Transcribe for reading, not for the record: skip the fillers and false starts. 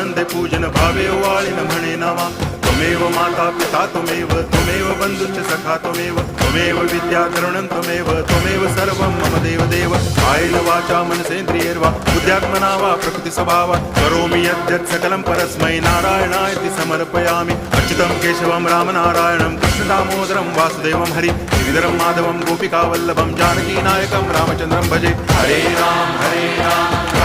आनंदे पूजन भावे वाळिन म्हणे नामा त्वमेव माता पिता त्वमेव बंधुश्च सखा त्वमेव विद्या तरुणं त्वमेव सर्वं मम देव कायेन वाचा मनसेन्द्रियैर्वा बुद्ध्यात्मना वा प्रकृति स्वभावात् करोमि यद्यत् सकलं परस्मै नारायणायति समर्पयामि अच्युतं केशवं रामनारायणं कृष्णदामोदरं वासुदेवं हरि गिरिधरं माधवं गोपिकावल्लभं जानकीनायकं रामचन्द्रं भजे हरे राम